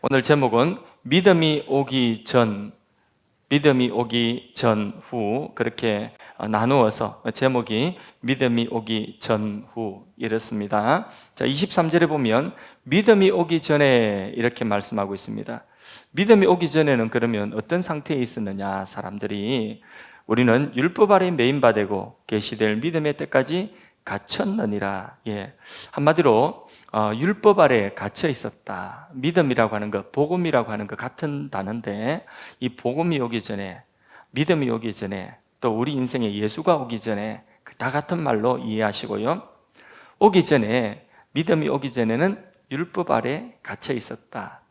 오늘 제목은 믿음이 오기 전, 믿음이 오기 전후, 그렇게 나누어서 제목이 믿음이 오기 전후 이렇습니다. 자, 23절에 보면 믿음이 오기 전에 이렇게 말씀하고 있습니다. 믿음이 오기 전에는 그러면 어떤 상태에 있었느냐? 사람들이 우리는 율법 아래 매인바되고 계시될 믿음의 때까지 갇혔느니라. 한마디로 율법 아래 갇혀 있었다. 믿음이라고 하는 것, 복음이라고 하는 것 같은 단어인데, 이 복음이 오기 전에, 믿음이 오기 전에, 또 우리 인생에 예수가 오기 전에 다 같은 말로 이해하시고요. 오기 전에, 믿음이 오기 전에는 율법 아래 갇혀 있었다.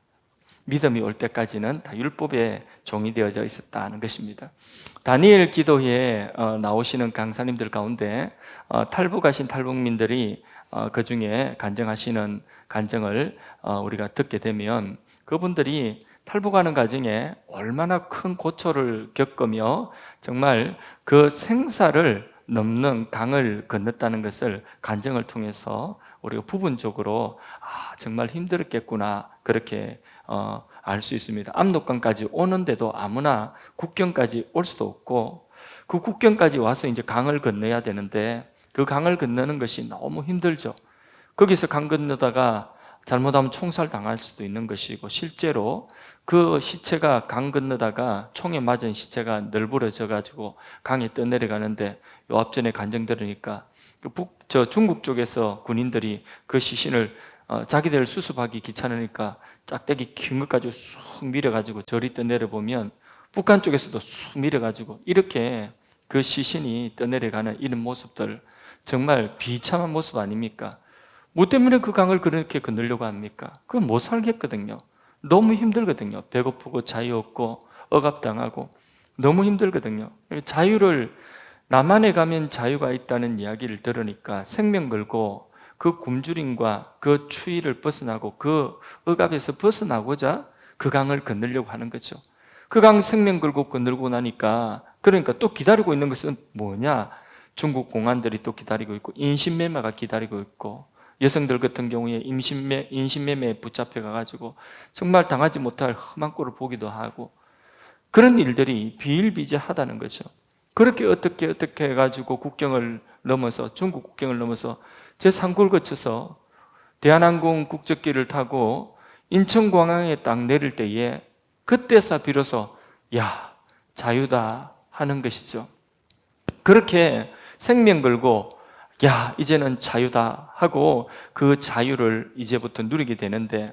믿음이 올 때까지는 다 율법의 종이 되어져 있었다는 것입니다. 다니엘 기도회에 나오시는 강사님들 가운데 탈북하신 탈북민들이 그 중에 간증하시는 간증을 우리가 듣게 되면 그분들이 탈북하는 과정에 얼마나 큰 고초를 겪으며 정말 그 생사를 넘는 강을 건넜다는 것을 간증을 통해서 우리가 부분적으로 정말 힘들었겠구나, 그렇게 알 수 있습니다. 압록강까지 오는데도 아무나 국경까지 올 수도 없고, 그 국경까지 와서 이제 강을 건너야 되는데 그 강을 건너는 것이 너무 힘들죠. 거기서 강 건너다가 잘못하면 총살 당할 수도 있는 것이고, 실제로 그 시체가 강 건너다가 총에 맞은 시체가 널브러져 가지고 강에 떠내려가는데, 요 앞전에 간증 들으니까 중국 쪽에서 군인들이 그 시신을 자기들 수습하기 귀찮으니까 짝대기 긴 것 가지고 쑥 밀어가지고 저리 떠내려보면 북한 쪽에서도 쑥 밀어가지고 이렇게 그 시신이 떠내려가는 이런 모습들, 정말 비참한 모습 아닙니까? 뭐 때문에 그 강을 그렇게 건너려고 합니까? 그건 못 살겠거든요. 너무 힘들거든요. 배고프고 자유 없고 억압당하고 너무 힘들거든요. 자유를, 남한에 가면 자유가 있다는 이야기를 들으니까 생명 걸고 그 굶주림과 그 추위를 벗어나고 그 억압에서 벗어나고자 그 강을 건너려고 하는 거죠. 그 강 생명 걸고 건너고 나니까, 그러니까 또 기다리고 있는 것은 뭐냐? 중국 공안들이 또 기다리고 있고, 인신매매가 기다리고 있고, 여성들 같은 경우에 인신매매에 붙잡혀 가지고 정말 당하지 못할 험한 꼴을 보기도 하고, 그런 일들이 비일비재하다는 거죠. 그렇게 어떻게 해가지고 국경을 넘어서, 중국 국경을 넘어서 제3국을 거쳐서 대한항공 국적기를 타고 인천공항에 딱 내릴 때에 그때서 비로소 자유다 하는 것이죠. 그렇게 생명 걸고 이제는 자유다 하고 그 자유를 이제부터 누리게 되는데,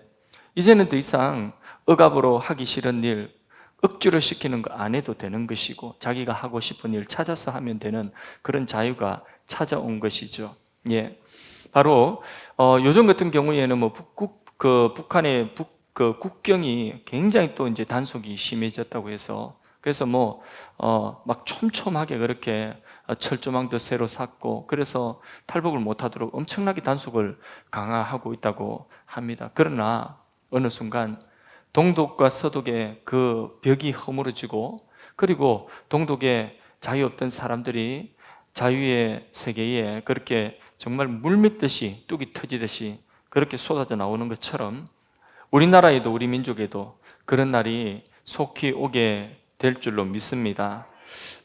이제는 더 이상 억압으로 하기 싫은 일, 억지로 시키는 거 안 해도 되는 것이고, 자기가 하고 싶은 일 찾아서 하면 되는 그런 자유가 찾아온 것이죠. 바로 요즘 같은 경우에는 북한의 국경이 굉장히 또 이제 단속이 심해졌다고 해서, 그래서 막 촘촘하게 그렇게 철조망도 새로 샀고, 그래서 탈북을 못하도록 엄청나게 단속을 강화하고 있다고 합니다. 그러나 어느 순간 동독과 서독의 그 벽이 허물어지고, 그리고 동독에 자유 없던 사람들이 자유의 세계에 그렇게 정말 물밀듯이 뚝이 터지듯이 그렇게 쏟아져 나오는 것처럼 우리나라에도, 우리 민족에도 그런 날이 속히 오게 될 줄로 믿습니다.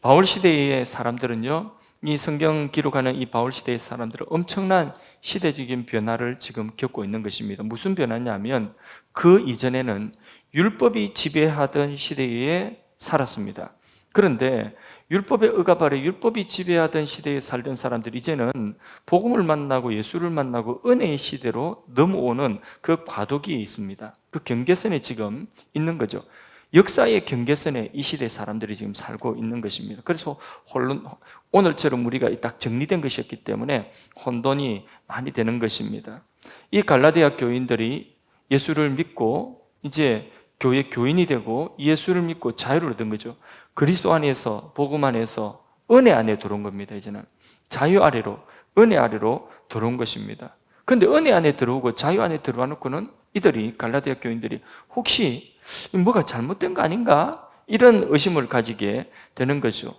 바울 시대의 사람들은요, 이 성경 기록하는 이 바울 시대의 사람들은 엄청난 시대적인 변화를 지금 겪고 있는 것입니다. 무슨 변화냐면, 그 이전에는 율법이 지배하던 시대에 살았습니다. 그런데 율법의 억압 아래 율법이 지배하던 시대에 살던 사람들이 이제는 복음을 만나고 예수를 만나고 은혜의 시대로 넘어오는 그 과도기에 있습니다. 그 경계선에 지금 있는 거죠. 역사의 경계선에 이 시대 사람들이 지금 살고 있는 것입니다. 그래서 오늘처럼 우리가 딱 정리된 것이었기 때문에 혼돈이 많이 되는 것입니다. 이 갈라디아 교인들이 예수를 믿고 이제 교회 교인이 되고 예수를 믿고 자유를 얻은 거죠. 그리스도 안에서, 복음 안에서 은혜 안에 들어온 겁니다. 이제는 자유 아래로, 은혜 아래로 들어온 것입니다. 그런데 은혜 안에 들어오고 자유 안에 들어와 놓고는 이들이, 갈라디아 교인들이 혹시 뭐가 잘못된 거 아닌가? 이런 의심을 가지게 되는 거죠.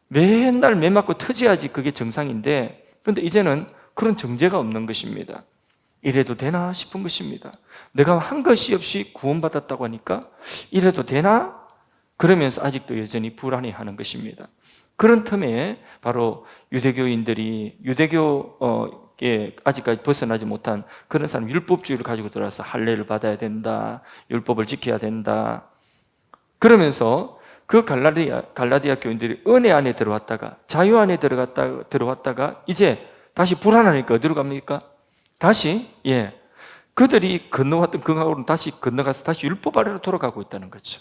맨날 매 맞고 터져야지 그게 정상인데, 그런데 이제는 그런 정죄가 없는 것입니다. 이래도 되나 싶은 것입니다. 내가 한 것이 없이 구원받았다고 하니까 이래도 되나? 그러면서 아직도 여전히 불안해하는 것입니다. 그런 틈에 바로 유대교인들이 유대교에 아직까지 벗어나지 못한 그런 사람, 율법주의를 가지고 들어와서 할례를 받아야 된다, 율법을 지켜야 된다. 그러면서 그 갈라디아 교인들이 은혜 안에 들어왔다가 자유 안에 들어왔다가 이제 다시 불안하니까 어디로 갑니까? 다시 그들이 건너왔던 그 강으로 다시 건너가서 다시 율법 아래로 돌아가고 있다는 거죠.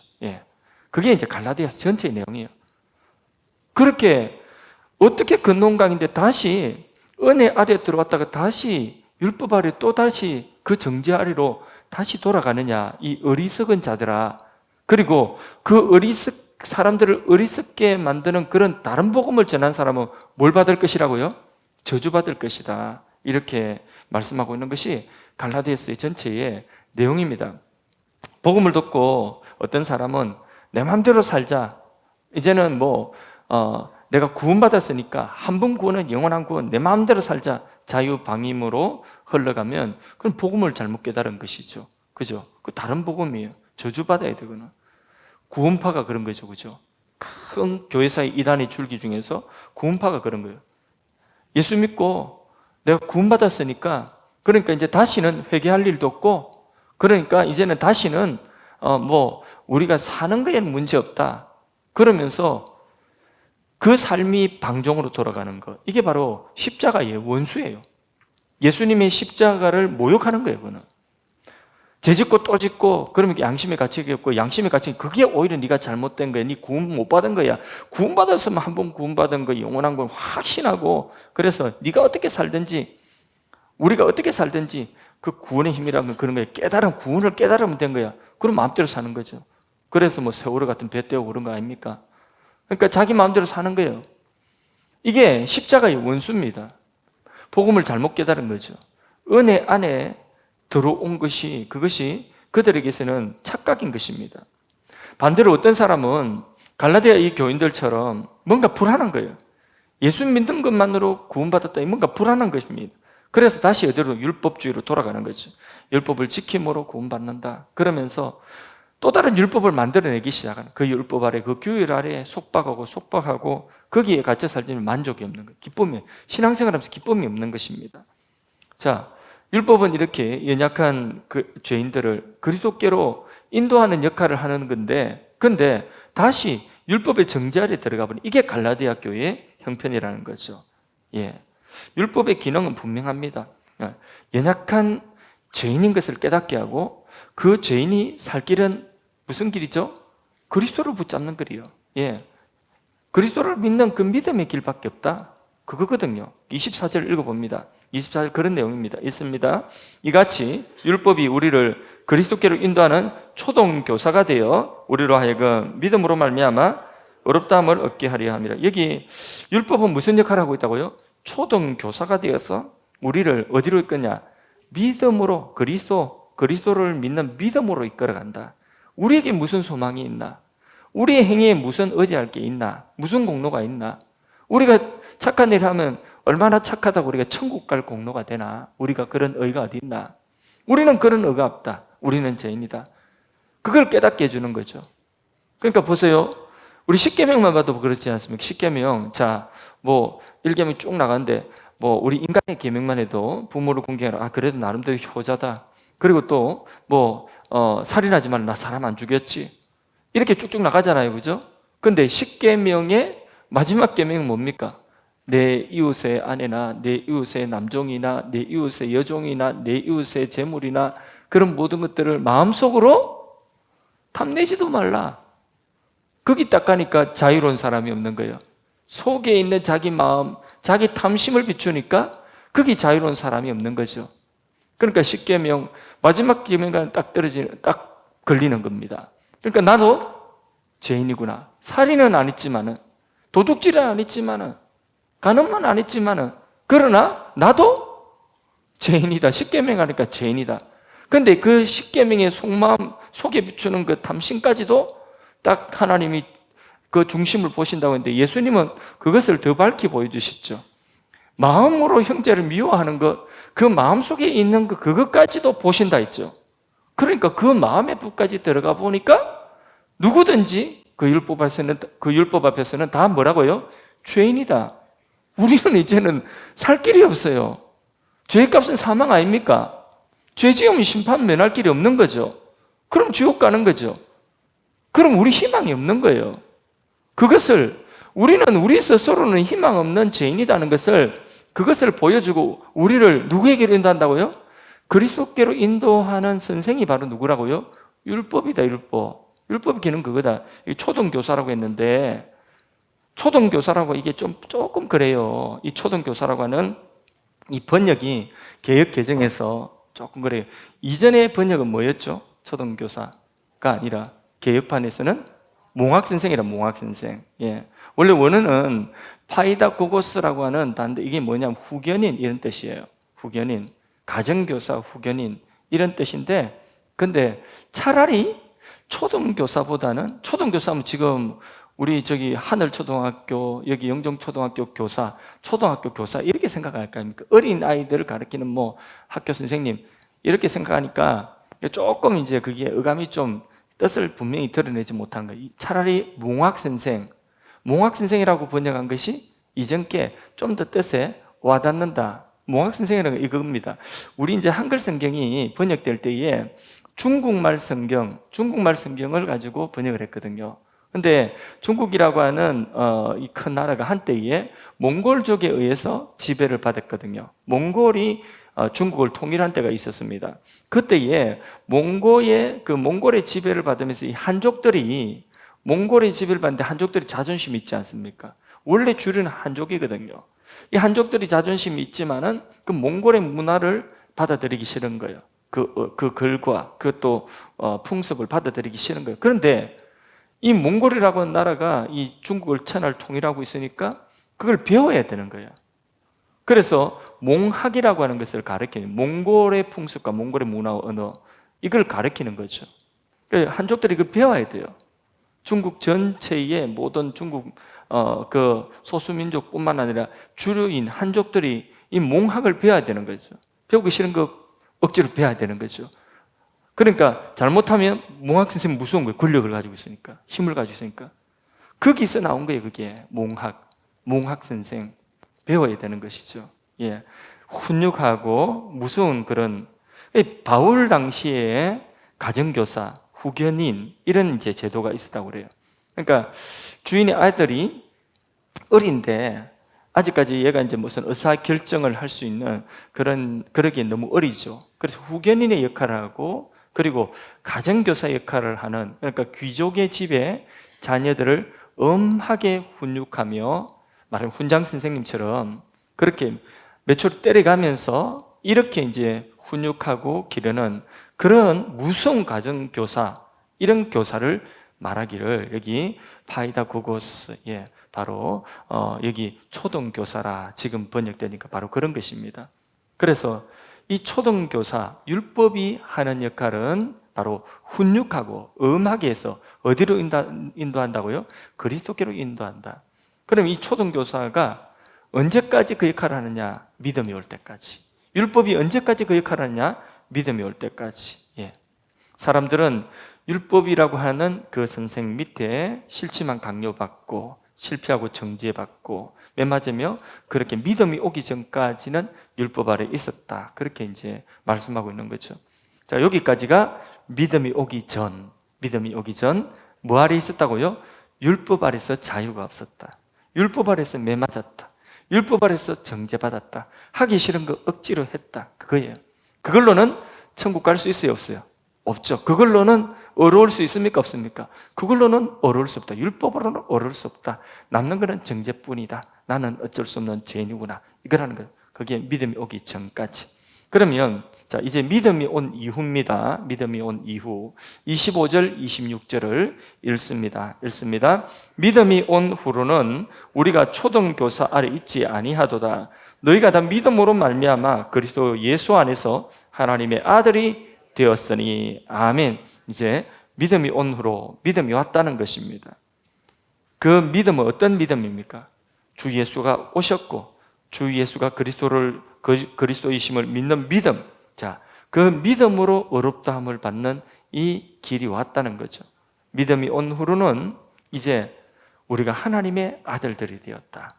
그게 이제 갈라디아서 전체의 내용이에요. 그렇게 어떻게 건너온 강인데 다시 은혜 아래에 들어왔다가 다시 율법 아래 또 다시 그 정죄 아래로 다시 돌아가느냐, 이 어리석은 자들아. 그리고 그 사람들을 어리석게 만드는 그런 다른 복음을 전한 사람은 뭘 받을 것이라고요? 저주받을 것이다. 이렇게 말씀하고 있는 것이 갈라디아서의 전체의 내용입니다. 복음을 듣고 어떤 사람은 내 마음대로 살자. 이제는 내가 구원받았으니까 한 번 구원은 영원한 구원, 내 마음대로 살자. 자유방임으로 흘러가면 그건 복음을 잘못 깨달은 것이죠. 그죠? 그 다른 복음이에요. 저주받아야 되거나. 구원파가 그런 거죠. 그죠? 큰 교회사의 이단의 줄기 중에서 구원파가 그런 거예요. 예수 믿고 내가 구원받았으니까 그러니까 이제 다시는 회개할 일도 없고 그러니까 이제는 다시는 우리가 사는 거에는 문제 없다. 그러면서 그 삶이 방종으로 돌아가는 것. 이게 바로 십자가의 원수예요. 예수님의 십자가를 모욕하는 거예요. 그거는. 죄짓고 또 짓고 그러면 양심의 가책이 없고 양심의 가책이 그게 오히려 네가 잘못된 거야. 네 구원 못 받은 거야. 구원 받았으면 한 번 구원 받은 거 영원한 건 확신하고 그래서 네가 어떻게 살든지 우리가 어떻게 살든지 그 구원의 힘이라면 그런 거야. 구원을 깨달으면 된 거야. 그럼 마음대로 사는 거죠. 그래서 세월호 같은 배 떼고 그런 거 아닙니까? 그러니까 자기 마음대로 사는 거예요. 이게 십자가의 원수입니다. 복음을 잘못 깨달은 거죠. 은혜 안에 들어온 것이 그것이 그들에게서는 착각인 것입니다. 반대로 어떤 사람은 갈라디아 이 교인들처럼 뭔가 불안한 거예요. 예수 믿는 것만으로 구원받았다니 뭔가 불안한 것입니다. 그래서 다시 어디로 율법주의로 돌아가는 거죠. 율법을 지킴으로 구원받는다. 그러면서 또 다른 율법을 만들어내기 시작하는 그 율법 아래 그 규율 아래 속박하고 거기에 갇혀 살지는 만족이 없는 것, 신앙생활하면서 기쁨이 없는 것입니다. 자, 율법은 이렇게 연약한 그 죄인들을 그리스도께로 인도하는 역할을 하는 건데, 근데 다시 율법의 정죄 아래 들어가 버린 이게 갈라디아 교회의 형편이라는 거죠. 율법의 기능은 분명합니다. 연약한 죄인인 것을 깨닫게 하고 그 죄인이 살 길은 무슨 길이죠? 그리스도를 붙잡는 길이요. 그리스도를 믿는 그 믿음의 길밖에 없다. 그거거든요. 24절 읽어봅니다. 24절 그런 내용입니다. 있습니다. 이같이 율법이 우리를 그리스도께로 인도하는 초동교사가 되어 우리로 하여금 믿음으로 말미암아 어렵다함을 얻게 하려 함이라. 여기 율법은 무슨 역할을 하고 있다고요? 초동교사가 되어서 우리를 어디로 이끄냐? 믿음으로 그리스도를 믿는 믿음으로 이끌어간다. 우리에게 무슨 소망이 있나? 우리의 행위에 무슨 의지할 게 있나? 무슨 공로가 있나? 우리가 착한 일 하면 얼마나 착하다고 우리가 천국 갈 공로가 되나? 우리가 그런 의가 어디 있나? 우리는 그런 의가 없다. 우리는 죄인이다. 그걸 깨닫게 해주는 거죠. 그러니까 보세요. 우리 십계명만 봐도 그렇지 않습니까? 십계명, 1계명 쭉 나가는데 우리 인간의 계명만 해도 부모를 공경하라. 그래도 나름대로 효자다. 그리고 또 살인하지 말라. 나 사람 안 죽였지. 이렇게 쭉쭉 나가잖아요. 그죠? 근데 십계명의 마지막 계명은 뭡니까? 내 이웃의 아내나 내 이웃의 남종이나 내 이웃의 여종이나 내 이웃의 재물이나 그런 모든 것들을 마음속으로 탐내지도 말라. 거기 딱 가니까 자유로운 사람이 없는 거예요. 속에 있는 자기 마음, 자기 탐심을 비추니까 거기 자유로운 사람이 없는 거죠. 그러니까 십계명 마지막 계명과는 딱 걸리는 겁니다. 그러니까 나도 죄인이구나. 살인은 안 했지만은, 도둑질은 안 했지만은, 간음만 안 했지만은, 그러나 나도 죄인이다. 십계명 하니까 죄인이다. 근데 그 십계명의 속마음, 속에 비추는 그 탐심까지도 딱 하나님이 그 중심을 보신다고 했는데 예수님은 그것을 더 밝히 보여주시죠. 마음으로 형제를 미워하는 것, 그 마음속에 있는 것, 그것까지도 보신다 했죠. 그러니까 그 마음의 부까지 들어가 보니까 누구든지 그 율법 앞에서는 다 뭐라고요? 죄인이다. 우리는 이제는 살 길이 없어요. 죄값은 사망 아닙니까? 죄 지으면 심판 면할 길이 없는 거죠. 그럼 지옥 가는 거죠. 그럼 우리 희망이 없는 거예요. 그것을 우리는 우리 스스로는 희망 없는 죄인이라는 그것을 보여주고 우리를 누구에게로 인도한다고요? 그리스도께로 인도하는 선생이 바로 누구라고요? 율법이다, 율법. 율법 기능 그거다. 초등교사라고 했는데 초등교사라고 이게 조금 그래요. 이 초등교사라고 하는 이 번역이 개역 개정에서 조금 그래요. 이전의 번역은 뭐였죠? 초등교사가 아니라 개역판에서는 몽학선생이라 몽학선생. 예. 원래 원어는 파이다고고스라고 하는 단데 이게 뭐냐면 후견인 이런 뜻이에요. 후견인, 가정교사, 후견인 이런 뜻인데 근데 차라리 초등교사보다는 초등교사면 지금 우리 저기 하늘초등학교 여기 영종초등학교 교사 초등학교 교사 이렇게 생각할 거 아닙니까? 어린 아이들을 가르치는 뭐 학교 선생님 이렇게 생각하니까 조금 이제 그게 어감이 좀 뜻을 분명히 드러내지 못한 거예요. 차라리 몽학선생이라고 번역한 것이 이전께 좀 더 뜻에 와닿는다. 몽학선생이라는 건 이겁니다. 우리 이제 한글 성경이 번역될 때에 중국말 성경을 가지고 번역을 했거든요. 근데 중국이라고 하는 이 큰 나라가 한때에 몽골족에 의해서 지배를 받았거든요. 몽골이 중국을 통일한 때가 있었습니다. 그때에 몽골의 지배를 받으면서 이 한족들이 몽골의 지배를 받는데 한족들이 자존심이 있지 않습니까? 원래 주류는 한족이거든요. 이 한족들이 자존심이 있지만은 그 몽골의 문화를 받아들이기 싫은 거예요. 그 글과 또 풍습을 받아들이기 싫은 거예요. 그런데 이 몽골이라고 하는 나라가 이 중국을 천하를 통일하고 있으니까 그걸 배워야 되는 거예요. 그래서 몽학이라고 하는 것을 가르치는 몽골의 풍습과 몽골의 문화 언어 이걸 가르치는 거죠. 한족들이 그걸 배워야 돼요. 중국 전체의 모든 중국 그 소수민족뿐만 아니라 주류인 한족들이 이 몽학을 배워야 되는 거죠. 배우기 싫은 거 억지로 배워야 되는 거죠. 그러니까 잘못하면 몽학 선생님 무서운 거예요. 권력을 가지고 있으니까, 힘을 가지고 있으니까. 거기서 나온 거예요. 그게 몽학 선생 배워야 되는 것이죠. 예, 훈육하고 무서운 그런 바울 당시에 가정교사, 후견인 이런 이제 제도가 있었다고 그래요. 그러니까 주인의 아들이 어린데 아직까지 얘가 이제 무슨 의사 결정을 할 수 있는 그러기엔 너무 어리죠. 그래서 후견인의 역할을 하고 그리고 가정교사 역할을 하는 그러니까 귀족의 집에 자녀들을 엄하게 훈육하며 말하면 훈장 선생님처럼 그렇게 매초를 때려가면서 이렇게 이제 훈육하고 기르는 그런 무서운 가정교사 이런 교사를 말하기를 여기 파이다고고스 바로 여기 초등교사라 지금 번역되니까 바로 그런 것입니다. 그래서 이 초등교사 율법이 하는 역할은 바로 훈육하고 엄하게 해서 어디로 인도한다고요? 그리스도께로 인도한다. 그럼 이 초등교사가 언제까지 그 역할을 하느냐? 믿음이 올 때까지. 율법이 언제까지 그 역할을 하느냐? 믿음이 올 때까지. 사람들은 율법이라고 하는 그 선생 밑에 싫지만 강요받고 실패하고 정죄받고 맨 맞으며 그렇게 믿음이 오기 전까지는 율법 아래 있었다. 그렇게 이제 말씀하고 있는 거죠. 자, 여기까지가 믿음이 오기 전 뭐 아래 있었다고요? 율법 아래서 자유가 없었다. 율법 아래서 매 맞았다. 율법 아래서 정죄받았다. 하기 싫은 거 억지로 했다. 그거예요. 그걸로는 천국 갈 수 있어요, 없어요? 없죠. 그걸로는 어려울 수 있습니까? 없습니까? 그걸로는 어려울 수 없다. 율법으로는 어려울 수 없다. 남는 것은 정죄뿐이다. 나는 어쩔 수 없는 죄인이구나. 이거라는 거예요. 그게 믿음이 오기 전까지. 그러면 자 이제 믿음이 온 이후입니다. 믿음이 온 이후 25절, 26절을 읽습니다. 믿음이 온 후로는 우리가 초등교사 아래 있지 아니하도다. 너희가 다 믿음으로 말미암아 그리스도 예수 안에서 하나님의 아들이 되었으니 아멘. 이제 믿음이 온 후로 믿음이 왔다는 것입니다. 그 믿음은 어떤 믿음입니까? 주 예수가 오셨고 주 예수가 그리스도이심을 믿는 믿음. 자, 그 믿음으로 의롭다함을 받는 이 길이 왔다는 거죠. 믿음이 온 후로는 이제 우리가 하나님의 아들들이 되었다.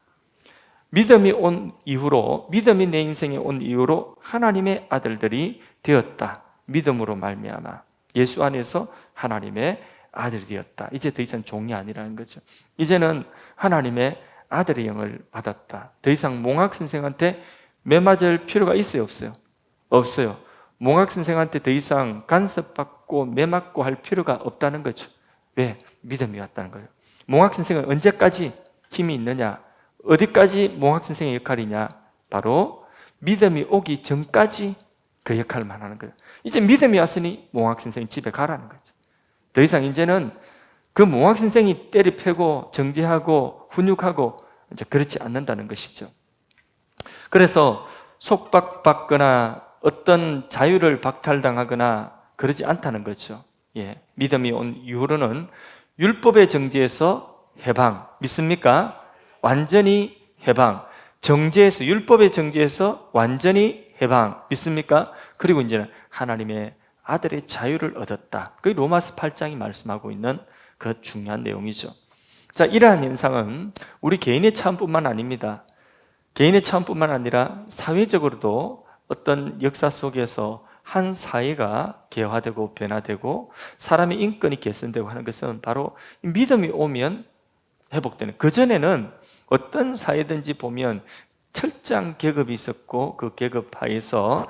믿음이 온 이후로, 믿음이 내 인생에 온 이후로 하나님의 아들들이 되었다. 믿음으로 말미암아 예수 안에서 하나님의 아들이 되었다. 이제 더 이상 종이 아니라는 거죠. 이제는 하나님의 아들의 영을 받았다. 더 이상 몽학 선생한테 매 맞을 필요가 있어요, 없어요? 없어요. 몽학 선생한테 더 이상 간섭받고 매 맞고 할 필요가 없다는 거죠. 왜? 믿음이 왔다는 거예요. 몽학 선생은 언제까지 힘이 있느냐? 어디까지 몽학 선생의 역할이냐? 바로 믿음이 오기 전까지 그 역할만 하는 거예요. 이제 믿음이 왔으니 몽학 선생이 집에 가라는 거죠. 더 이상 이제는 그 몽학 선생이 때리 패고 정죄하고 훈육하고 이제 그렇지 않는다는 것이죠. 그래서 속박받거나 어떤 자유를 박탈당하거나 그러지 않다는 거죠. 예, 믿음이 온 이후로는 율법의 정죄에서 해방, 믿습니까? 완전히 해방. 정죄에서, 율법의 정죄에서 완전히 해방, 믿습니까? 그리고 이제는 하나님의 아들의 자유를 얻었다. 그게 로마서 8장이 말씀하고 있는 그 중요한 내용이죠. 자, 이러한 현상은 우리 개인의 차원뿐만 아닙니다. 개인의 차원뿐만 아니라 사회적으로도 어떤 역사 속에서 한 사회가 개화되고 변화되고 사람의 인권이 개선되고 하는 것은 바로 믿음이 오면 회복되는, 그전에는 어떤 사회든지 보면 철저한 계급이 있었고 그 계급 하에서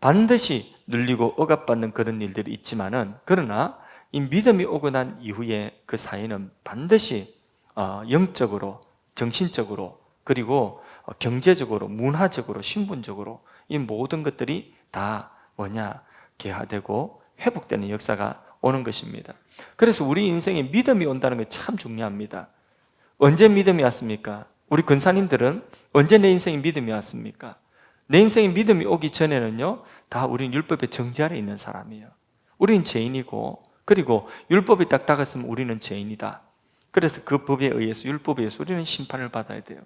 반드시 눌리고 억압받는 그런 일들이 있지만은, 그러나 이 믿음이 오고 난 이후에 그 사회는 반드시 영적으로, 정신적으로, 그리고 경제적으로, 문화적으로, 신분적으로 이 모든 것들이 다 뭐냐? 개화되고 회복되는 역사가 오는 것입니다. 그래서 우리 인생에 믿음이 온다는 게 참 중요합니다. 언제 믿음이 왔습니까? 우리 근사님들은 언제 내 인생에 믿음이 왔습니까? 내 인생에 믿음이 오기 전에는요, 다 우리는 율법의 정죄 아래 있는 사람이에요. 우리는 죄인이고, 그리고 율법이 딱 다가서면 우리는 죄인이다. 그래서 그 법에 의해서, 율법에 의해서 우리는 심판을 받아야 돼요.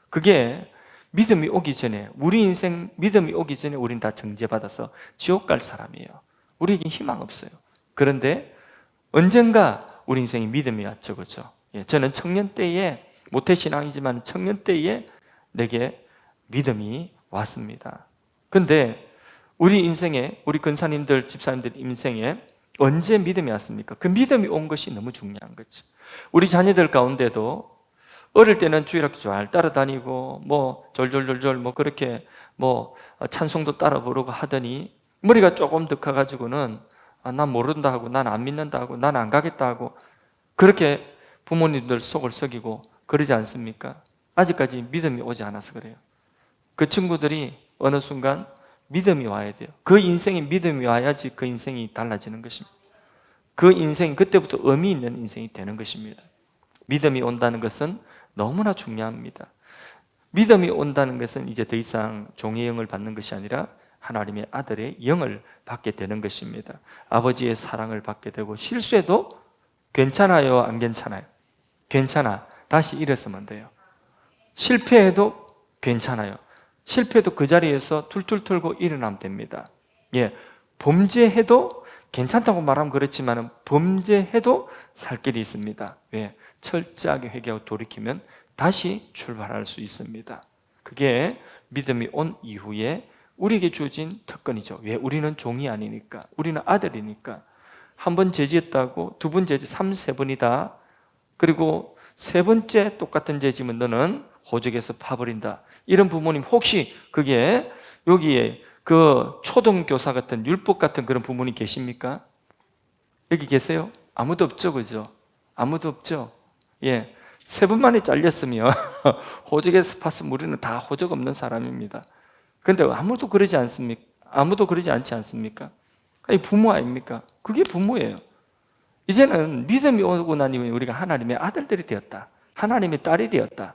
그게 믿음이 오기 전에, 우리 인생 믿음이 오기 전에 우리는 다 정죄받아서 지옥 갈 사람이에요. 우리에게 희망 없어요. 그런데 언젠가 우리 인생에 믿음이 왔죠, 그렇죠? 예, 저는 청년 때에, 모태신앙이지만 청년 때에 내게 믿음이 왔습니다. 근데 우리 인생에, 우리 근사님들, 집사님들 인생에 언제 믿음이 왔습니까? 그 믿음이 온 것이 너무 중요한 거죠. 우리 자녀들 가운데도 어릴 때는 주일학교 잘 따라다니고 졸졸졸졸 그렇게 찬송도 따라 부르고 하더니 머리가 조금 더 커가지고는 난 모른다 하고, 난 안 믿는다 하고, 난 안 가겠다 하고, 그렇게 부모님들 속을 썩이고 그러지 않습니까? 아직까지 믿음이 오지 않아서 그래요. 그 친구들이 어느 순간 믿음이 와야 돼요. 그 인생에 믿음이 와야지 그 인생이 달라지는 것입니다. 그 인생, 그때부터 의미 있는 인생이 되는 것입니다. 믿음이 온다는 것은 너무나 중요합니다. 믿음이 온다는 것은 이제 더 이상 종의 영을 받는 것이 아니라 하나님의 아들의 영을 받게 되는 것입니다. 아버지의 사랑을 받게 되고, 실수해도 괜찮아요, 안 괜찮아요? 괜찮아. 다시 일어서면 돼요. 실패해도 괜찮아요. 실패해도 그 자리에서 툴툴 털고 일어나면 됩니다. 예, 범죄해도 괜찮다고 말하면 그렇지만 범죄해도 살 길이 있습니다. 왜? 철저하게 회개하고 돌이키면 다시 출발할 수 있습니다. 그게 믿음이 온 이후에 우리에게 주어진 특권이죠. 왜? 우리는 종이 아니니까, 우리는 아들이니까. 한 번 죄지었다고 두 번 죄지, 3-4번이다. 그리고 세 번째 똑같은 죄 지면 너는 호적에서 파버린다. 이런 부모님 혹시 그게 여기에 그 초등교사 같은, 율법 같은 그런 부모님 계십니까? 여기 계세요? 아무도 없죠, 그죠? 아무도 없죠. 예, 3번 만에 잘렸으면 호적에서 팠으면 우리는 다 호적 없는 사람입니다. 그런데 아무도 그러지 않습니까? 아무도 그러지 않지 않습니까? 아니, 부모 아닙니까? 그게 부모예요. 이제는 믿음이 오고 난 이후에 우리가 하나님의 아들들이 되었다. 하나님의 딸이 되었다.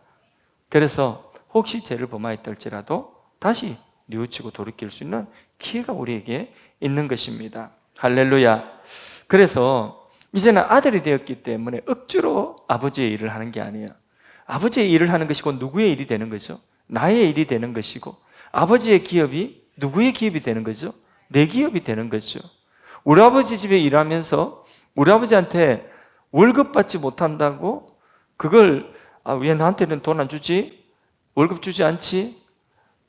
그래서 혹시 죄를 범하였을지라도 다시 뉘우치고 돌이킬 수 있는 기회가 우리에게 있는 것입니다. 할렐루야. 그래서 이제는 아들이 되었기 때문에 억지로 아버지의 일을 하는 게 아니에요. 아버지의 일을 하는 것이 곧 누구의 일이 되는 거죠? 나의 일이 되는 것이고, 아버지의 기업이 누구의 기업이 되는 거죠? 내 기업이 되는 거죠. 우리 아버지 집에 일하면서 우리 아버지한테 월급 받지 못한다고 그걸 왜 나한테는 돈 안 주지? 월급 주지 않지?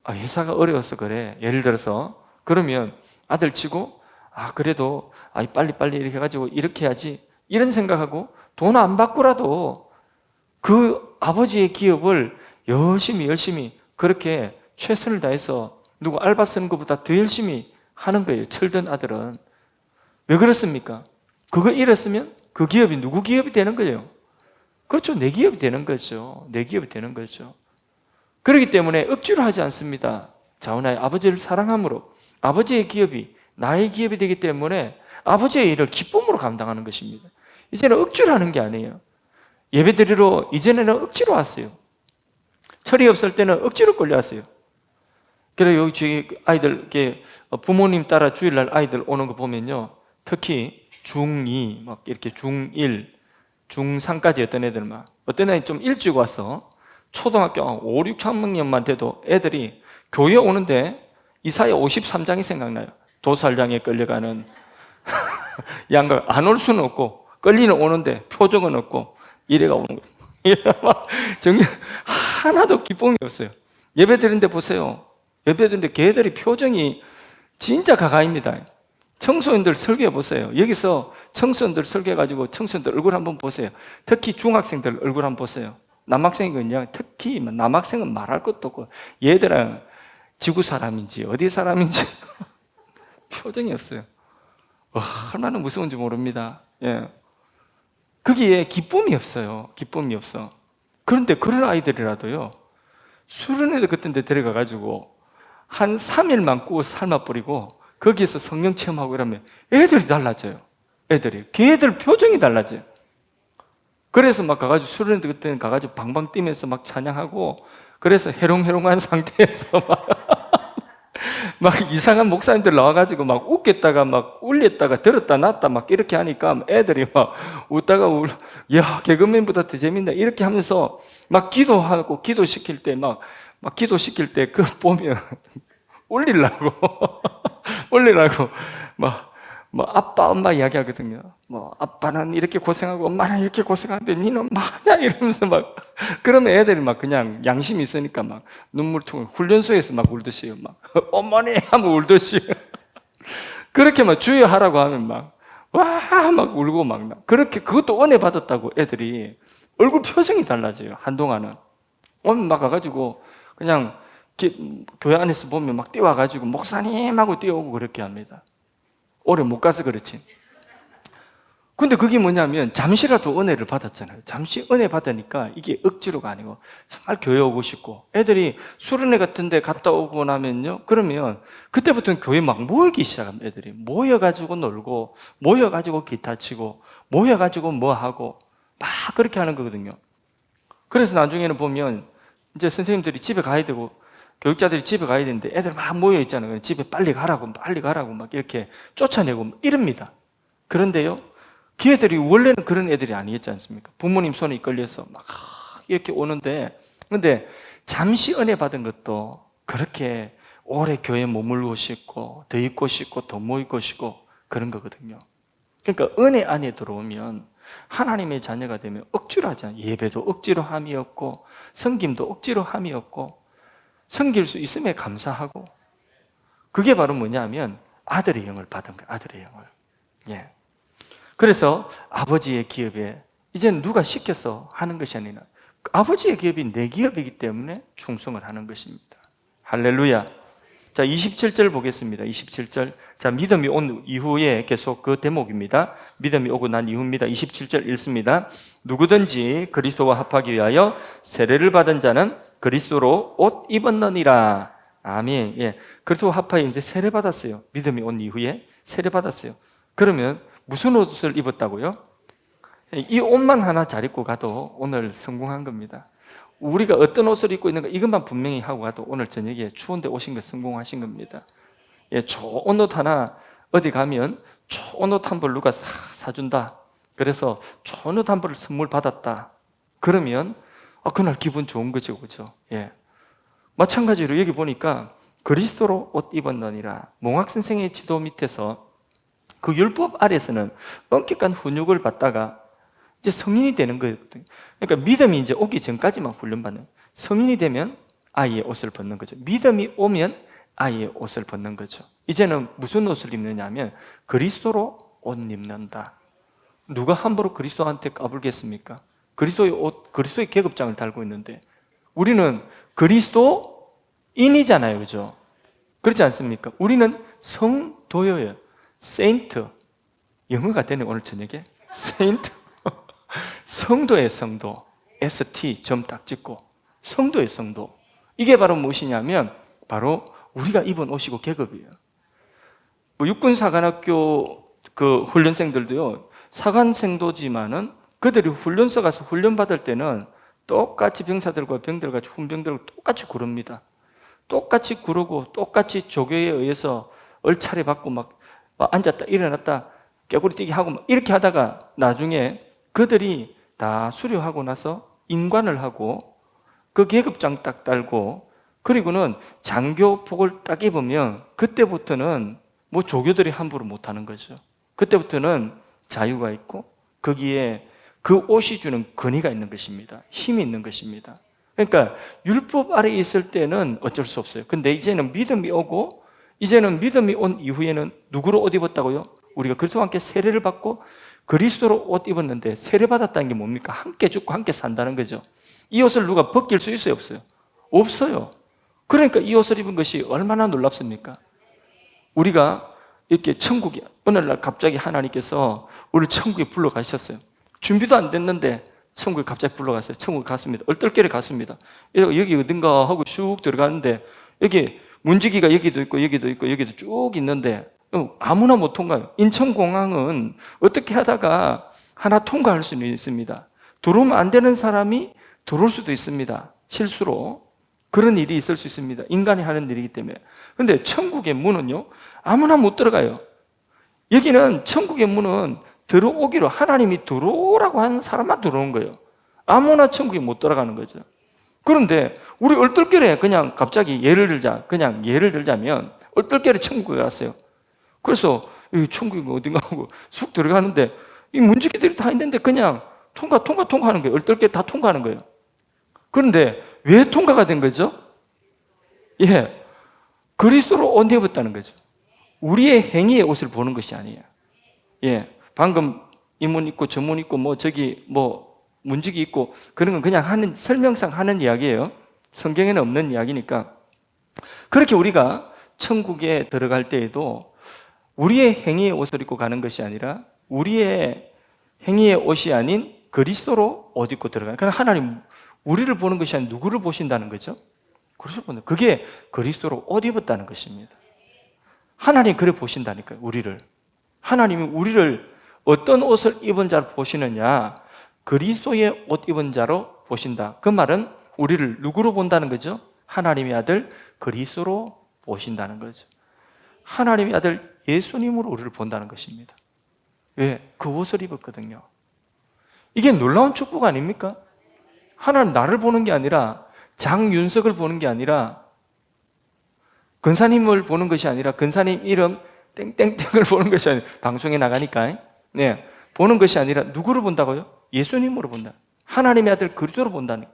회사가 어려워서 그래. 예를 들어서 그러면 아들 치고 그래도 빨리 이렇게 해가지고 이렇게 해야지 이런 생각하고 돈 안 받고라도 그 아버지의 기업을 열심히 그렇게 최선을 다해서 누구 알바 쓰는 것보다 더 열심히 하는 거예요. 철든 아들은. 왜 그렇습니까? 그거 잃었으면 그 기업이 누구 기업이 되는 거예요? 그렇죠. 내 기업이 되는 거죠. 내 기업이 되는 거죠. 그렇기 때문에 억지로 하지 않습니다. 자오나의 아버지를 사랑함으로 아버지의 기업이 나의 기업이 되기 때문에 아버지의 일을 기쁨으로 감당하는 것입니다. 이제는 억지로 하는 게 아니에요. 예배드리러 이전에는 억지로 왔어요. 철이 없을 때는 억지로 끌려왔어요. 그래서 여기 저희 아이들, 부모님 따라 주일날 아이들 오는 거 보면요. 특히 중2, 막 이렇게 중1, 중3까지 어떤 애들 어떤 애는 좀 일찍 와서 초등학교 5, 6학년만 돼도 애들이 교회 오는데 이사야 53장이 생각나요. 도살장에 끌려가는 양가 안 올 수는 없고 끌리는 오는데 표정은 없고 이래가 오는 거예요. 정말 하나도 기쁨이 없어요. 예배 드리는데 보세요. 예배 드리는데 걔들이 표정이 진짜 가가입니다. 청소년들 설교해 보세요. 여기서 청소년들 설교해가지고 청소년들 얼굴 한번 보세요. 특히 중학생들 얼굴 한번 보세요. 남학생은요, 특히 남학생은 말할 것도 없고 얘들은 지구 사람인지 어디 사람인지 표정이 없어요. 얼마나 무서운지 모릅니다. 예. 거기에 기쁨이 없어요. 기쁨이 없어. 그런데 그런 아이들이라도요, 수련회도 같은 데 데려가가지고 한 3일만 구워 삶아버리고 거기에서 성령 체험하고 이러면 애들이 달라져요. 걔들 표정이 달라져요. 그래서 막 가가지고 수련회 그때는 가가지고 방방 뛰면서 막 찬양하고 그래서 해롱해롱한 상태에서 막 이상한 목사님들 나와가지고 막 웃겠다가 막 울렸다가 들었다 놨다 막 이렇게 하니까 애들이 막 웃다가 야, 개그맨보다 더 재밌네 이렇게 하면서 막 기도하고 기도시킬 때 막 기도시킬 때 그 보면 울리려고 막 아빠 엄마 이야기하거든요. 아빠는 이렇게 고생하고 엄마는 이렇게 고생하는데 니는 뭐냐 이러면서 막 그러면 애들이 막 그냥 양심이 있으니까 막 눈물통을 훈련소에서 막 울듯이 막 어머니 하면 울듯이 그렇게 막 주의하라고 하면 막 와 막 울고 막 그렇게 그것도 은혜 받았다고 애들이 얼굴 표정이 달라져요. 한동안은 오늘 막 가가지고 그냥 교회 안에서 보면 막 뛰어와가지고 목사님하고 뛰어오고 그렇게 합니다. 오래 못 가서 그렇지. 근데 그게 뭐냐면 잠시라도 은혜를 받았잖아요. 잠시 은혜 받으니까 이게 억지로가 아니고 정말 교회 오고 싶고 애들이 수련회 같은 데 갔다 오고 나면요. 그러면 그때부터는 교회 막 모이기 시작합니다. 애들이 모여가지고 놀고 모여가지고 기타 치고 모여가지고 뭐 하고 막 그렇게 하는 거거든요. 그래서 나중에는 보면 이제 선생님들이 집에 가야 되고 교육자들이 집에 가야 되는데 애들 막 모여 있잖아요. 집에 빨리 가라고 막 이렇게 쫓아내고 이럽니다. 그런데요, 걔들이 원래는 그런 애들이 아니었지 않습니까? 부모님 손에 이끌려서 막 이렇게 오는데, 근데 잠시 은혜 받은 것도 그렇게 오래 교회에 머물고 싶고 더 있고 싶고 더 모이고 싶고 그런 거거든요. 그러니까 은혜 안에 들어오면 하나님의 자녀가 되면 억지로 하지 않아요. 예배도 억지로 함이 없고 섬김도 억지로 함이 없고 섬길 수 있음에 감사하고, 그게 바로 뭐냐면 아들의 영을 받은 거예요. 아들의 영을. 예. 그래서 아버지의 기업에 이제는 누가 시켜서 하는 것이 아니라 아버지의 기업이 내 기업이기 때문에 충성을 하는 것입니다. 할렐루야. 자, 27절 보겠습니다. 27절. 자, 믿음이 온 이후에 계속 그 대목입니다. 믿음이 오고 난 이후입니다. 27절 읽습니다. 누구든지 그리스도와 합하기 위하여 세례를 받은 자는 그리스도로 옷 입었느니라. 아멘. 예. 그리스도와 합하여 이제 세례 받았어요. 믿음이 온 이후에 세례 받았어요. 그러면 무슨 옷을 입었다고요? 이 옷만 하나 잘 입고 가도 오늘 성공한 겁니다. 우리가 어떤 옷을 입고 있는가 이것만 분명히 하고 가도 오늘 저녁에 추운데 오신 거 성공하신 겁니다. 예, 좋은 옷 하나 어디 가면 좋은 옷 한 벌 누가 사준다. 그래서 좋은 옷 한 벌을 선물 받았다. 그러면 그날 기분 좋은 거죠, 그죠? 예. 마찬가지로 여기 보니까 그리스도로 옷 입었느니라. 몽학 선생의 지도 밑에서 그 율법 아래에서는 엄격한 훈육을 받다가 이제 성인이 되는 거거든요. 그러니까 믿음이 이제 오기 전까지만 훈련받는, 성인이 되면 아이의 옷을 벗는 거죠. 믿음이 오면 아이의 옷을 벗는 거죠. 이제는 무슨 옷을 입느냐 하면 그리스도로 옷 입는다. 누가 함부로 그리스도한테 까불겠습니까? 그리스도의 옷, 그리스도의 계급장을 달고 있는데 우리는 그리스도인이잖아요, 그죠? 그렇지 않습니까? 우리는 성도예요. 세인트. 영어가 되네 오늘 저녁에. 세인트. 성도의 성도. ST 점 딱 찍고 성도의 성도. 이게 바로 무엇이냐면 바로 우리가 입은 옷이고 계급이에요. 뭐 육군사관학교 그 훈련생들도요, 사관생도지만은 그들이 훈련소 가서 훈련받을 때는 똑같이 병사들과 병들과 훈병들과 똑같이 구릅니다. 똑같이 구르고 똑같이 조교에 의해서 얼차례 받고 막 앉았다 일어났다 깨구리 뛰기 하고 막 이렇게 하다가 나중에 그들이 다 수료하고 나서 인관을 하고 그 계급장 딱 달고 그리고는 장교복을 딱 입으면 그때부터는 뭐 조교들이 함부로 못하는 거죠. 그때부터는 자유가 있고 거기에 그 옷이 주는 권위가 있는 것입니다. 힘이 있는 것입니다. 그러니까 율법 아래에 있을 때는 어쩔 수 없어요. 근데 이제는 믿음이 오고 이제는 믿음이 온 이후에는 누구로 옷 입었다고요? 우리가 그리스도와 함께 세례를 받고 그리스도로 옷 입었는데 세례받았다는 게 뭡니까? 함께 죽고 함께 산다는 거죠. 이 옷을 누가 벗길 수 있어요? 없어요? 없어요. 그러니까 이 옷을 입은 것이 얼마나 놀랍습니까? 우리가 이렇게 천국에 어느 날 갑자기 하나님께서 우리를 천국에 불러가셨어요. 준비도 안 됐는데 천국에 갑자기 불러갔어요. 천국에 갔습니다. 얼떨결에 갔습니다. 여기 어딘가 하고 쭉 들어가는데 여기 문지기가 여기도 있고 여기도 있고 여기도 쭉 있는데 아무나 못 통과해요. 인천공항은 어떻게 하다가 하나 통과할 수는 있습니다. 들어오면 안 되는 사람이 들어올 수도 있습니다. 실수로. 그런 일이 있을 수 있습니다. 인간이 하는 일이기 때문에. 그런데 천국의 문은요, 아무나 못 들어가요. 여기는 천국의 문은 들어오기로 하나님이 들어오라고 하는 사람만 들어오는 거예요. 아무나 천국에 못 들어가는 거죠. 그런데 우리 얼떨결에 그냥 갑자기 예를 들자면 얼떨결에 천국에 갔어요. 그래서 이 천국이 어딘가 하고 쑥 들어가는데 이 문지기들이 다 있는데 그냥 통과하는 거예요. 얼떨결에 다 통과하는 거예요. 그런데 왜 통과가 된 거죠? 예, 그리스도로 옷 입었다는 거죠. 우리의 행위의 옷을 보는 것이 아니에요. 예, 방금 이 문 있고 저 문 있고 뭐 저기 뭐 문지기 있고 그런 건 그냥 설명상 하는 이야기예요. 성경에는 없는 이야기니까. 그렇게 우리가 천국에 들어갈 때에도 우리의 행위의 옷을 입고 가는 것이 아니라 우리의 행위의 옷이 아닌 그리스도로 옷 입고 들어가요. 그러니까 하나님 우리를 보는 것이 아니라 누구를 보신다는 거죠? 그게 그리스도로 옷 입었다는 것입니다. 하나님 그래 보신다니까요. 우리를. 하나님이 우리를 어떤 옷을 입은 자로 보시느냐? 그리스도의 옷 입은 자로 보신다. 그 말은 우리를 누구로 본다는 거죠? 하나님의 아들 그리스도로 보신다는 거죠. 하나님의 아들 예수님으로 우리를 본다는 것입니다. 왜? 그 옷을 입었거든요. 이게 놀라운 축복 아닙니까? 하나님 나를 보는 게 아니라 장윤석을 보는 게 아니라 근사님을 보는 것이 아니라 근사님 이름 땡땡땡을 보는 것이 아니라 방송에 나가니까 네, 보는 것이 아니라 누구를 본다고요? 예수님으로 본다. 하나님의 아들 그리스도로 본다니.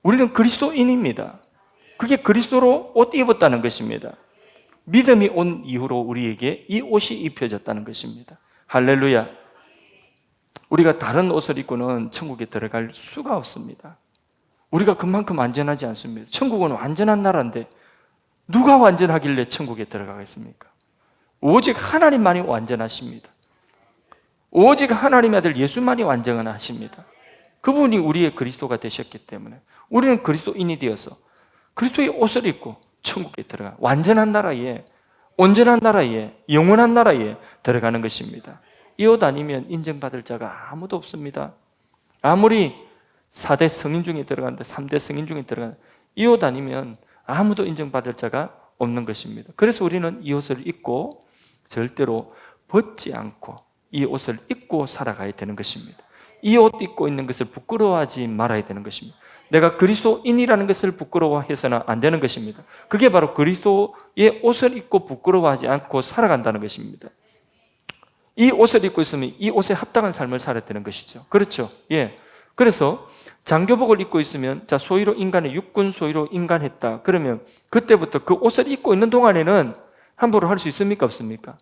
우리는 그리스도인입니다. 그게 그리스도로 옷 입었다는 것입니다. 믿음이 온 이후로 우리에게 이 옷이 입혀졌다는 것입니다. 할렐루야. 우리가 다른 옷을 입고는 천국에 들어갈 수가 없습니다. 우리가 그만큼 안전하지 않습니다. 천국은 완전한 나라인데 누가 완전하길래 천국에 들어가겠습니까? 오직 하나님만이 완전하십니다. 오직 하나님의 아들 예수만이 완전하십니다. 그분이 우리의 그리스도가 되셨기 때문에 우리는 그리스도인이 되어서 그리스도의 옷을 입고 천국에 들어가 완전한 나라에, 온전한 나라에, 영원한 나라에 들어가는 것입니다. 이 옷 아니면 인정받을 자가 아무도 없습니다. 아무리 4대 성인 중에 들어간다, 3대 성인 중에 들어간다, 이 옷 아니면 아무도 인정받을 자가 없는 것입니다. 그래서 우리는 이 옷을 입고 절대로 벗지 않고 이 옷을 입고 살아가야 되는 것입니다. 이 옷 입고 있는 것을 부끄러워하지 말아야 되는 것입니다. 내가 그리스도인이라는 것을 부끄러워해서는 안 되는 것입니다. 그게 바로 그리스도의 옷을 입고 부끄러워하지 않고 살아간다는 것입니다. 이 옷을 입고 있으면 이 옷에 합당한 삶을 살아야 되는 것이죠. 그렇죠? 예. 그래서 장교복을 입고 있으면 자 소위로 인간의 육군 소위로 인간했다. 그러면 그때부터 그 옷을 입고 있는 동안에는 함부로 할 수 있습니까? 없습니까?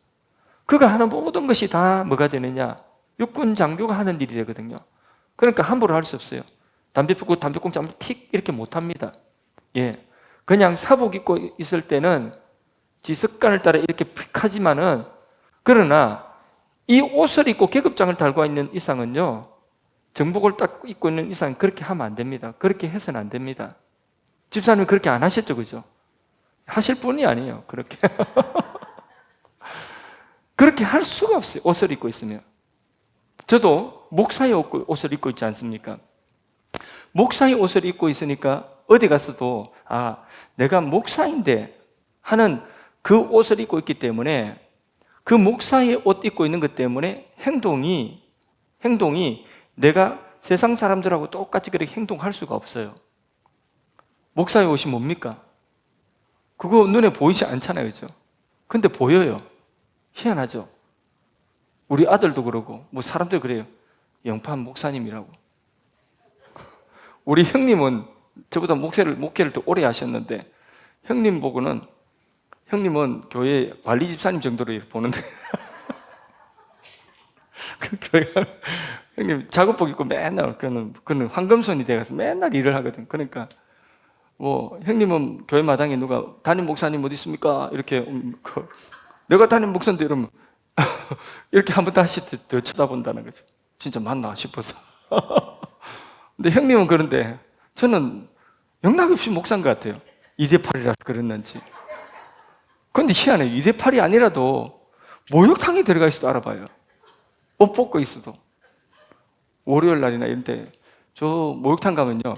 그가 하는 모든 것이 다 뭐가 되느냐? 육군 장교가 하는 일이 되거든요. 그러니까 함부로 할 수 없어요. 담배 피우고 담배꽁초 한번 틱 이렇게 못 합니다. 예. 그냥 사복 입고 있을 때는 지 습관을 따라 이렇게 픽 하지만은 그러나 이 옷을 입고 계급장을 달고 있는 이상은요. 정복을 딱 입고 있는 이상 그렇게 하면 안 됩니다. 그렇게 해서는 안 됩니다. 집사님은 그렇게 안 하셨죠, 그죠? 하실 분이 아니에요. 그렇게 그렇게 할 수가 없어요. 옷을 입고 있으면. 저도 목사의 옷을 입고 있지 않습니까? 목사의 옷을 입고 있으니까 어디 가서도 내가 목사인데 하는 그 옷을 입고 있기 때문에 그 목사의 옷 입고 있는 것 때문에 행동이 내가 세상 사람들하고 똑같이 그렇게 행동할 수가 없어요. 목사의 옷이 뭡니까? 그거 눈에 보이지 않잖아요, 그죠? 근데 보여요. 희한하죠? 우리 아들도 그러고, 뭐 사람들 그래요. 영판 목사님이라고. 우리 형님은 저보다 목회를 더 오래 하셨는데, 형님은 교회 관리 집사님 정도로 보는데, 그 교회 형님 작업복 입고 맨날 그는 황금손이 돼가서 맨날 일을 하거든. 그러니까 뭐 형님은 교회 마당에 누가 담임 목사님 어디 있습니까? 이렇게 내가 담임 목사인데 이러면 이렇게 한번 다시 더 쳐다본다는 거죠. 진짜 맞나 싶어서. 근데 형님은 그런데 저는 영락없이 목사인 것 같아요. 2대8이라서 그랬는지. 그런데 희한해요. 2대8이 아니라도 목욕탕에 들어가 있어도 알아봐요. 옷 벗고 있어도. 월요일 날이나 이런 때 저 목욕탕 가면요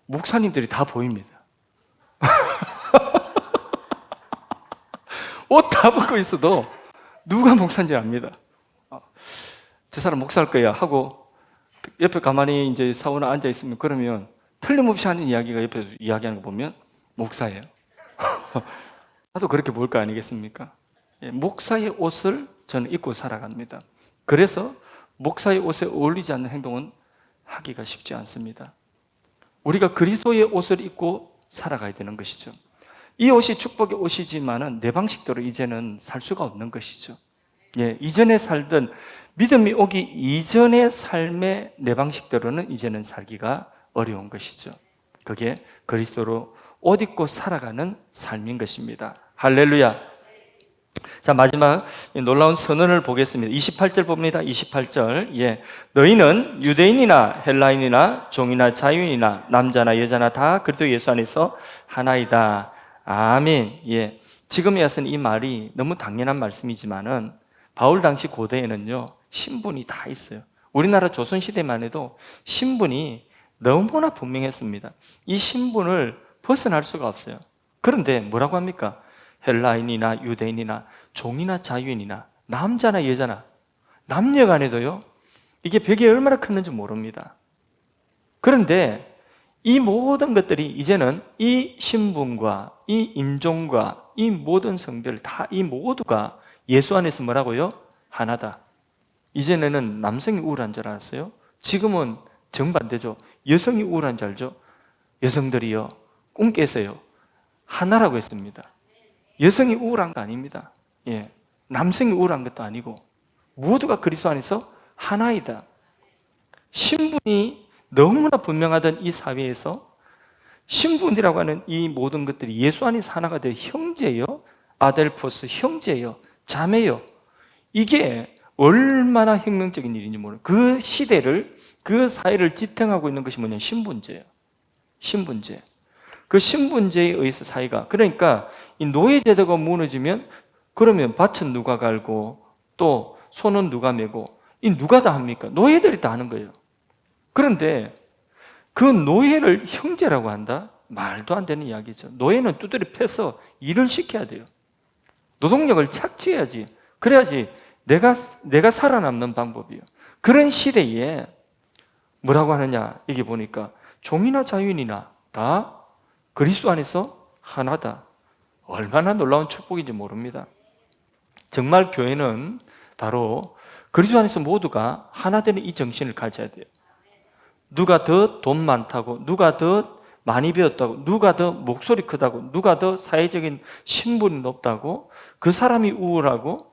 목사님들이 다 보입니다. 옷 다 벗고 있어도 누가 목사인지 압니다. 저 사람 목사일 거야 하고 옆에 가만히 이제 사우나 앉아 있으면 그러면 틀림없이 하는 이야기가 옆에서 이야기하는 거 보면 목사예요. 나도 그렇게 볼 거 아니겠습니까? 목사의 옷을 저는 입고 살아갑니다. 그래서 목사의 옷에 어울리지 않는 행동은 하기가 쉽지 않습니다. 우리가 그리스도의 옷을 입고 살아가야 되는 것이죠. 이 옷이 축복의 옷이지만은 내 방식대로 이제는 살 수가 없는 것이죠. 이전에 살던 믿음이 오기 이전의 삶의 내 방식대로는 이제는 살기가 어려운 것이죠. 그게 그리스도로 옷 입고 살아가는 삶인 것입니다. 할렐루야. 자, 마지막 놀라운 선언을 보겠습니다. 28절 봅니다. 28절. 너희는 유대인이나 헬라인이나 종이나 자유인이나 남자나 여자나 다 그리스도 예수 안에서 하나이다. 아멘. 지금에 와서는 이 말이 너무 당연한 말씀이지만은 바울 당시 고대에는요 신분이 다 있어요. 우리나라 조선시대만 해도 신분이 너무나 분명했습니다. 이 신분을 벗어날 수가 없어요. 그런데 뭐라고 합니까? 헬라인이나 유대인이나 종이나 자유인이나 남자나 여자나 남녀간에도요 이게 벽이 얼마나 컸는지 모릅니다. 그런데 이 모든 것들이 이제는 이 신분과 이 인종과 이 모든 성별 다 이 모두가 예수 안에서 뭐라고요? 하나다. 이전에는 남성이 우울한 줄 알았어요. 지금은 정반대죠. 여성이 우울한 줄 알죠? 여성들이요 꿈 깨세요. 하나라고 했습니다. 여성이 우울한 거 아닙니다. 남성이 우울한 것도 아니고 모두가 그리스도 안에서 하나이다. 신분이 너무나 분명하던 이 사회에서 신분이라고 하는 이 모든 것들이 예수 안에서 하나가 될 형제요, 아델포스 형제요, 자매요. 이게 얼마나 혁명적인 일인지 모르는 그 시대를 그 사회를 지탱하고 있는 것이 뭐냐면 신분제예요. 신분제. 그 신분제에 의해서 사회가 그러니까 이 노예제도가 무너지면 그러면 밭은 누가 갈고 또 손은 누가 메고 이 누가 다 합니까? 노예들이 다 하는 거예요. 그런데 그 노예를 형제라고 한다? 말도 안 되는 이야기죠. 노예는 두드려 패서 일을 시켜야 돼요. 노동력을 착취해야지. 그래야지 내가 살아남는 방법이에요. 그런 시대에 뭐라고 하느냐? 이게 보니까 종이나 자유인이나 다 그리스도 안에서 하나다. 얼마나 놀라운 축복인지 모릅니다. 정말 교회는 바로 그리스도 안에서 모두가 하나 되는 이 정신을 가져야 돼요. 누가 더 돈 많다고, 누가 더 많이 배웠다고, 누가 더 목소리 크다고, 누가 더 사회적인 신분이 높다고, 그 사람이 우월하고,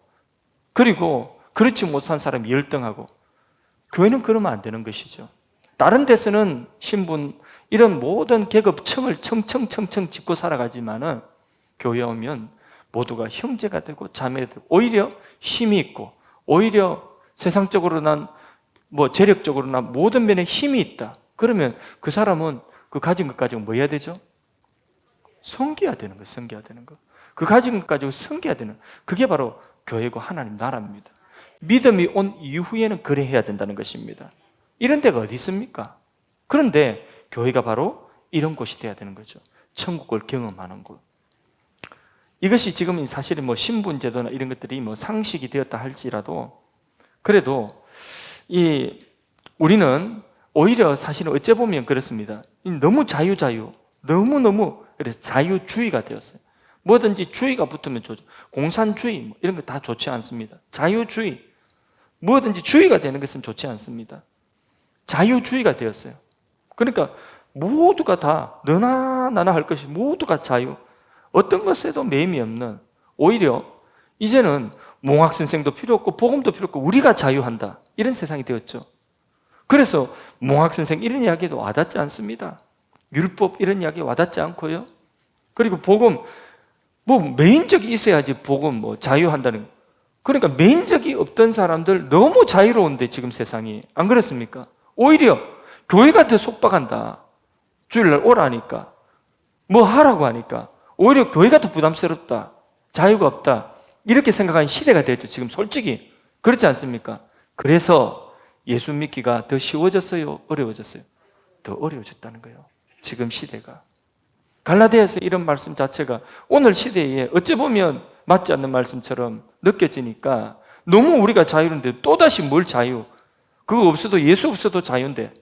그리고 그렇지 못한 사람이 열등하고, 교회는 그러면 안 되는 것이죠. 다른 데서는 신분, 이런 모든 계급층을 청청청청 짚고 살아가지만은 교회에 오면 모두가 형제가 되고 자매가 되고, 오히려 힘이 있고, 오히려 세상적으로나 재력적으로나 모든 면에 힘이 있다. 그러면 그 사람은 그 가진 것 가지고 뭐 해야 되죠? 섬겨야 되는 거예요. 섬겨야 되는 거. 그 가진 것 가지고 섬겨야 되는, 그게 바로 교회고 하나님 나라입니다. 믿음이 온 이후에는 그래 해야 된다는 것입니다. 이런 데가 어디 있습니까? 그런데 교회가 바로 이런 곳이 돼야 되는 거죠. 천국을 경험하는 곳. 이것이 지금 사실은 신분제도나 이런 것들이 상식이 되었다 할지라도, 그래도 우리는 오히려 사실은 어째 보면 그렇습니다. 너무 너무너무 그래서 자유주의가 되었어요. 뭐든지 주의가 붙으면 좋죠. 공산주의 이런 거 다 좋지 않습니다. 자유주의, 뭐든지 주의가 되는 것은 좋지 않습니다. 자유주의가 되었어요. 그러니까 모두가 다 너나 나나 할 것이 모두가 자유, 어떤 것에도 매임이 없는, 오히려 이제는 몽학 선생도 필요 없고 복음도 필요 없고 우리가 자유한다, 이런 세상이 되었죠. 그래서 몽학 선생 이런 이야기도 와닿지 않습니다. 율법 이런 이야기 와닿지 않고요. 그리고 복음 메인적이 있어야지 복음 자유한다는. 그러니까 메인적이 없던 사람들 너무 자유로운데 지금 세상이 안 그렇습니까? 오히려 교회가 더 속박한다. 주일날 오라니까, 하라고 하니까 오히려 교회가 더 부담스럽다, 자유가 없다, 이렇게 생각하는 시대가 됐죠. 지금 솔직히 그렇지 않습니까? 그래서 예수 믿기가 더 쉬워졌어요? 어려워졌어요? 더 어려워졌다는 거예요. 지금 시대가. 갈라디아서 이런 말씀 자체가 오늘 시대에 어찌 보면 맞지 않는 말씀처럼 느껴지니까, 너무 우리가 자유인데 또다시 뭘 자유? 그거 없어도, 예수 없어도 자유인데,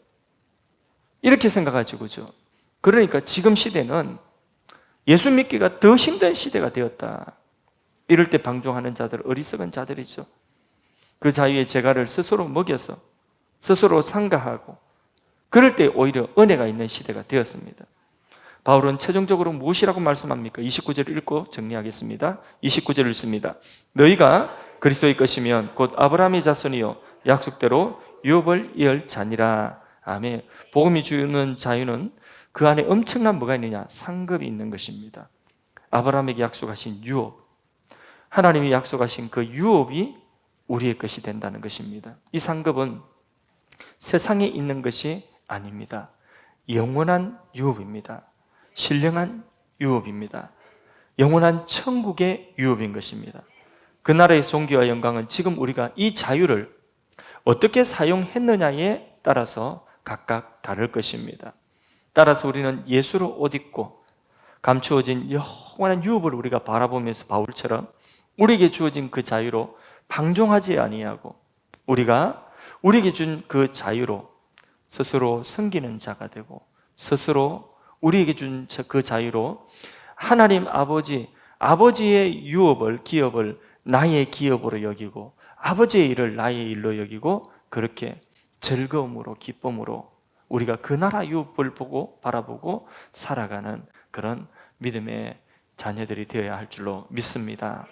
이렇게 생각하지고죠. 그러니까 지금 시대는 예수 믿기가 더 힘든 시대가 되었다. 이럴 때 방종하는 자들, 어리석은 자들이죠. 그 자유의 재갈을 스스로 먹여서 스스로 상가하고, 그럴 때 오히려 은혜가 있는 시대가 되었습니다. 바울은 최종적으로 무엇이라고 말씀합니까? 29절 읽고 정리하겠습니다. 29절 읽습니다. 너희가 그리스도의 것이면 곧 아브라함의 자손이요 약속대로 유업을 이을 자니라. 아멘. 복음이 주는 자유는 그 안에 엄청난 뭐가 있느냐? 상급이 있는 것입니다. 아브라함에게 약속하신 유업, 하나님이 약속하신 그 유업이 우리의 것이 된다는 것입니다. 이 상급은 세상에 있는 것이 아닙니다. 영원한 유업입니다. 신령한 유업입니다. 영원한 천국의 유업인 것입니다. 그 나라의 존귀와 영광은 지금 우리가 이 자유를 어떻게 사용했느냐에 따라서 각각 다를 것입니다. 따라서 우리는 예수로 옷 입고 감추어진 영원한 유업을 우리가 바라보면서 바울처럼 우리에게 주어진 그 자유로 방종하지 아니하고, 우리가 우리에게 준 그 자유로 스스로 섬기는 자가 되고, 스스로 우리에게 준 그 자유로 하나님 아버지의 유업을, 기업을 나의 기업으로 여기고, 아버지의 일을 나의 일로 여기고, 그렇게 즐거움으로 기쁨으로 우리가 그 나라 유업을 바라보고 살아가는 그런 믿음의 자녀들이 되어야 할 줄로 믿습니다.